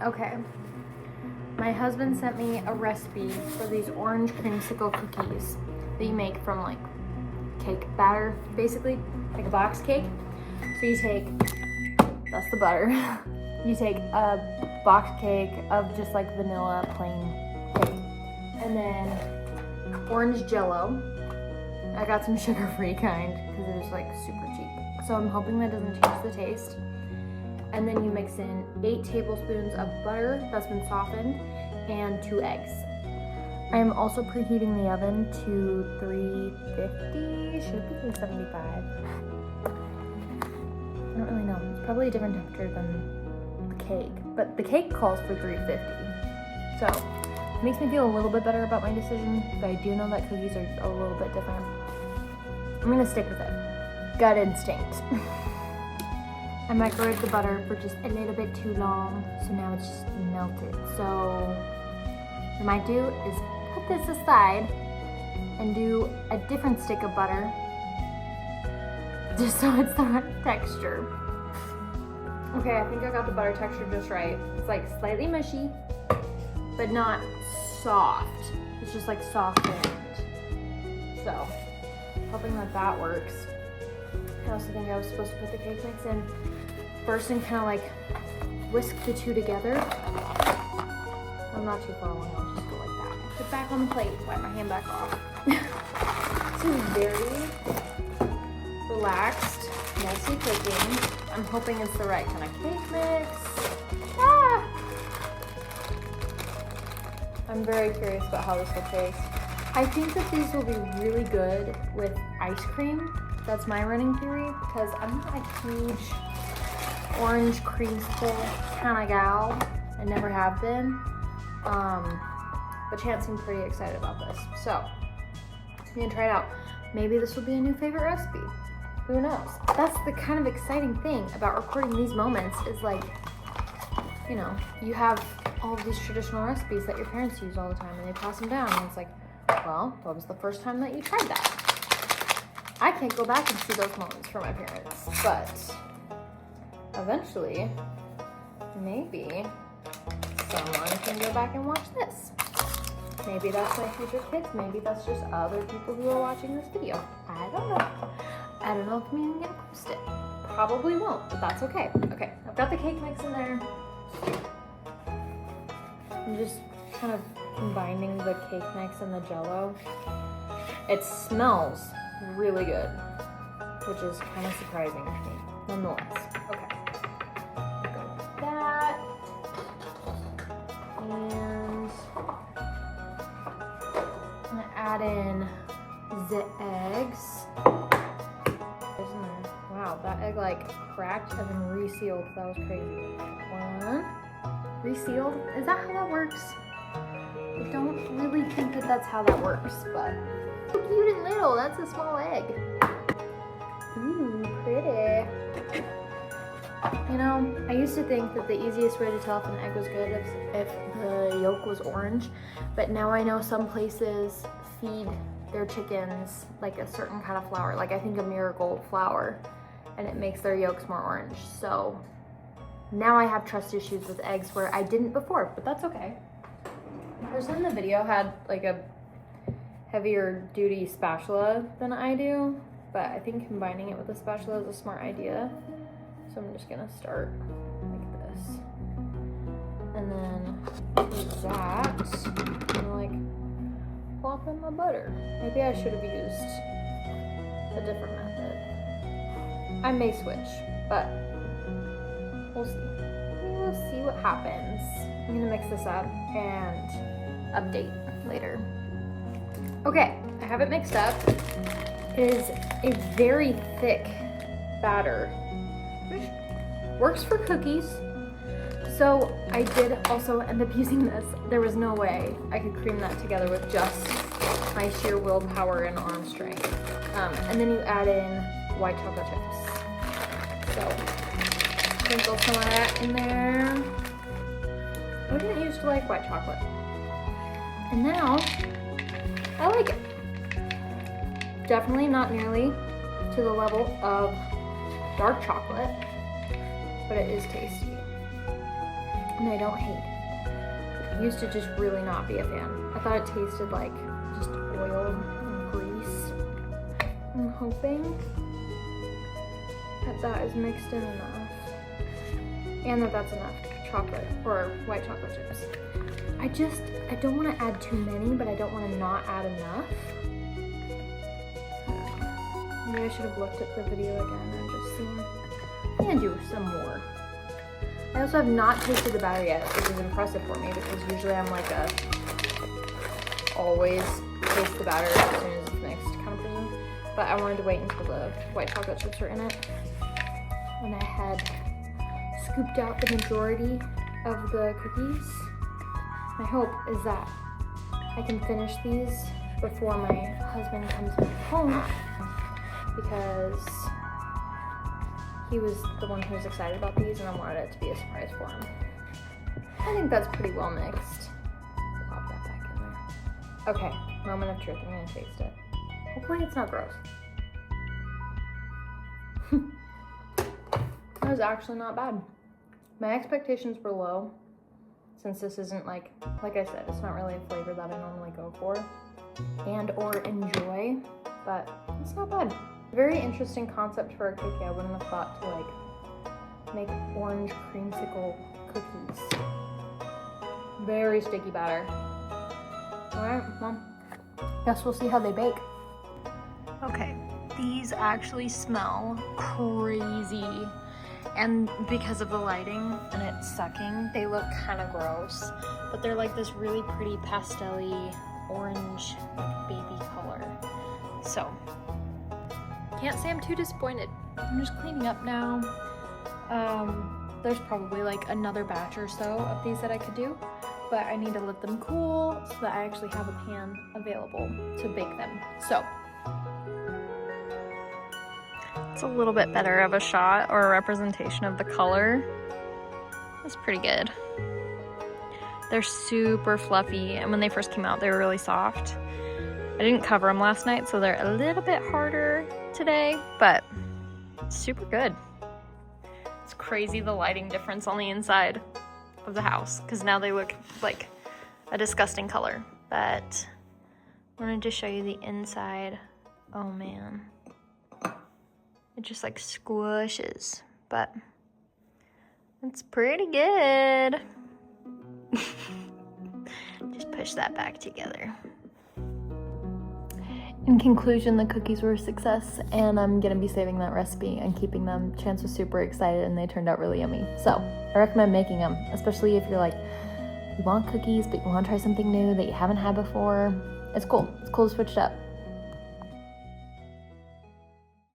Okay. My husband sent me a recipe for these orange creamsicle cookies that you make from like cake batter, basically, like a box cake. So you take, that's the butter. You take a box cake of just like vanilla plain cake. And then orange Jello. I got some sugar-free kind because it was like super cheap. So I'm hoping that doesn't change the taste. And then you mix in 8 tablespoons of butter that's been softened and 2 eggs. I am also preheating the oven to 350, should be 375. I don't really know. It's probably a different temperature than the cake, but the cake calls for 350. So it makes me feel a little bit better about my decision, but I do know that cookies are a little bit different. I'm gonna stick with it. Gut instinct. I microwaved the butter for just a little bit too long, so now it's just melted. So what I might do is put this aside and do a different stick of butter, just so it's the right texture. Okay, I think I got the butter texture just right. It's like slightly mushy, but not soft. It's just like softened. So, hoping that that works. I also think I was supposed to put the cake mix in first and kind of like whisk the two together. I'm not too far along, I'll just go like that. Put back on the plate, wipe my hand back off. This is very relaxed, messy cooking. I'm hoping it's the right kind of cake mix. Ah! I'm very curious about how this will taste. I think that these will be really good with ice cream. That's my running theory, because I'm not a huge orange creamsicle kind of gal. I never have been. But Chance seemed pretty excited about this. So, I'm gonna try it out. Maybe this will be a new favorite recipe. Who knows? That's the kind of exciting thing about recording these moments is like, you know, you have all of these traditional recipes that your parents use all the time and they pass them down and it's like, well, that was the first time that you tried that. I can't go back and see those moments for my parents, but eventually, maybe someone can go back and watch this. Maybe that's my future kids, maybe that's just other people who are watching this video. I don't know. I don't know if I'm even gonna post it. Probably won't, but that's okay. Okay, I've got the cake mix in there. I'm just kind of combining the cake mix and the Jello. It smells really good, which is kind of surprising to me, nonetheless. Okay, go with that. And I'm gonna add in the eggs. Wow, that egg like cracked and then resealed. That was crazy. One, resealed. Is that how that works? I don't really think that that's how that works, but so cute and little. That's a small egg. Ooh, pretty. You know, I used to think that the easiest way to tell if an egg was good is if the yolk was orange, but now I know some places feed their chickens like a certain kind of flour, like I think a marigold flour, and it makes their yolks more orange. So now I have trust issues with eggs where I didn't before, but that's okay. The person in the video had like a heavier duty spatula than I do, but I think combining it with a spatula is a smart idea. So I'm just gonna start like this. And then with that, I'm gonna like plop in my butter. Maybe I should have used a different method. I may switch, but we'll see. We'll see what happens. I'm gonna mix this up and update later. Okay, I have it mixed up. It is a very thick batter, which works for cookies. So I did also end up using this. There was no way I could cream that together with just my sheer willpower and arm strength. And then you add in white chocolate chips. So sprinkle some of that in there. I didn't used to like white chocolate. And now I like it. Definitely not nearly to the level of dark chocolate, but it is tasty. and I don't hate it. I used to just really not be a fan. I thought it tasted like just oil and grease. I'm hoping that that is mixed in enough and that that's enough chocolate or white chocolate chips. I don't want to add too many, but I don't want to not add enough. Maybe I should have looked at the video again and just seen. I'm gonna do some more. I also have not tasted the batter yet, which is impressive for me because usually I'm like a always taste the batter as soon as it's mixed kind of person. But I wanted to wait until the white chocolate chips are in it. And I had scooped out the majority of the cookies. My hope is that I can finish these before my husband comes home because he was the one who was excited about these and I wanted it to be a surprise for him. I think that's pretty well mixed. Pop that back in there. Okay, moment of truth, I'm gonna taste it. Hopefully it's not gross. That was actually not bad. My expectations were low since this isn't like I said, it's not really a flavor that I normally go for and or enjoy, but it's not bad. Very interesting concept for a cookie. I wouldn't have thought to like make orange creamsicle cookies. Very sticky batter. All right, well, guess we'll see how they bake. Okay, these actually smell crazy. And because of the lighting and it's sucking, they look kind of gross. But they're like this really pretty pastel-y orange baby color. So, can't say I'm too disappointed. I'm just cleaning up now. There's probably like another batch or so of these that I could do, but I need to let them cool so that I actually have a pan available to bake them. So, it's a little bit better of a shot or a representation of the color. That's pretty good. They're super fluffy, and when they first came out, they were really soft. I didn't cover them last night, so they're a little bit harder today, but super good. It's crazy the lighting difference on the inside of the house, because now they look like a disgusting color. But I wanted to show you the inside. Oh man. It just like squishes, but it's pretty good. Just push that back together. In conclusion, the cookies were a success, and I'm gonna be saving that recipe and keeping them. Chance was super excited and they turned out really yummy. So I recommend making them, especially if you're like, you want cookies, but you wanna try something new that you haven't had before. It's cool to switch it up.